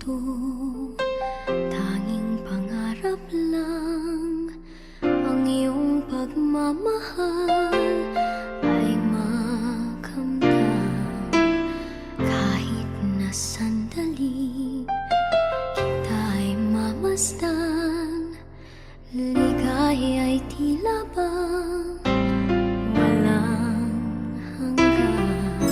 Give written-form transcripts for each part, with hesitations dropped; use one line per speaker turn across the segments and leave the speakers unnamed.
ito, tanging pangarap lang. Ang iyong pagmamahal ay makamdam. Kahit na sandali kita ay mamasdan, ligaya'y tila bang walang hanggan.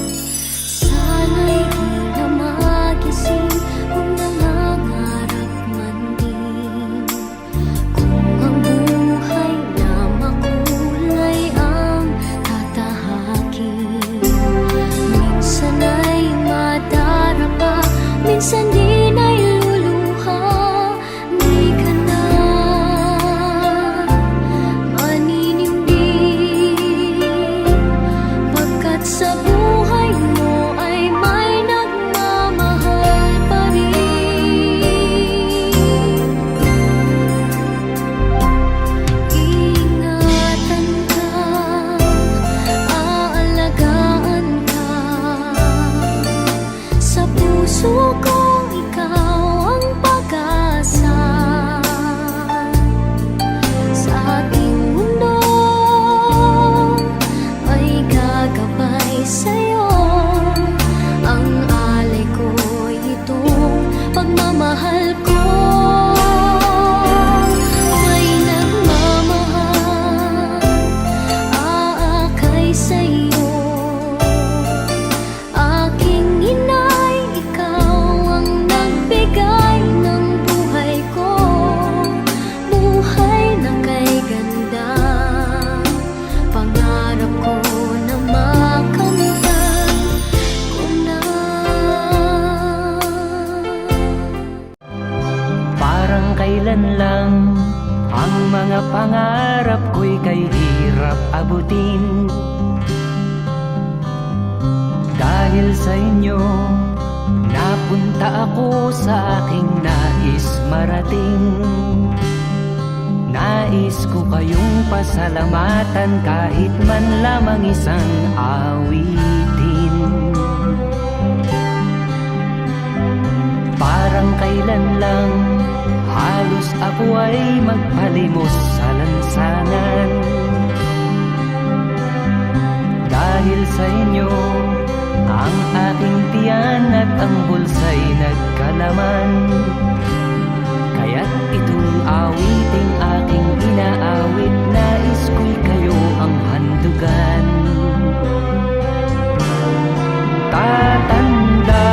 Sana'y di na magising kung nangangarap man din, kung ang buhay na makulay ang tatahakin. Minsan ay madarapa, minsan din ay luluha. Di ka na maninindig, pagkat sa buhay mo ay may nagmamahal pa rin. Ingatan ka, aalagaan ka, sa puso ko ikaw ang pag-asa. Sa ating mundo ay gagabay sa'yo, ang alay ko'y itong pagmamahal ko. May nagmamahal, aakay sa'yo. Aking inay, ikaw ang nagbigay ng buhay ko, buhay na kay ganda. Pangarap ko na makamtan ko na.
Parang kailan lang ang mga pangarap ko'y kay hirap abutin. Dahil sa inyo, napunta ako sa aking nais marating. Nais ko kayong pasalamatan kahit man lamang isang awitin. Parang kailan lang halos ako ay magpalimos sa lansangan. Dahil sa inyo, ang aking tiyan at ang bulsa'y nagkalaman. Kaya't itong awiting aking inaawit, nais ko'y kayo ang handugan. Tatanda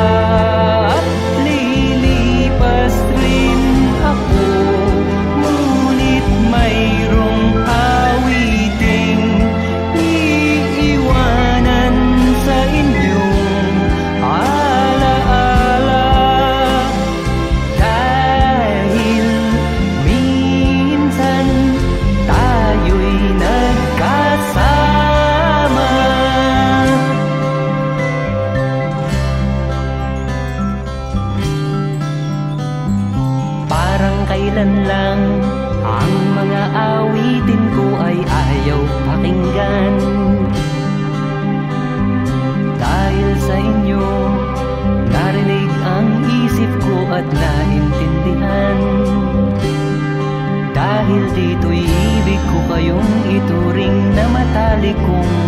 at lilipas rin ako, ngunit mayroong awiting iiwanan sa inyong alaala. Dahil minsan tayo'y nagkasama. Parang kailan lang ang mga awitin ko ay ayaw pakinggan. Dahil sa inyo, narinig ang isip ko at naintindihan. Dahil dito'y ibig ko kayong ituring na matalik kong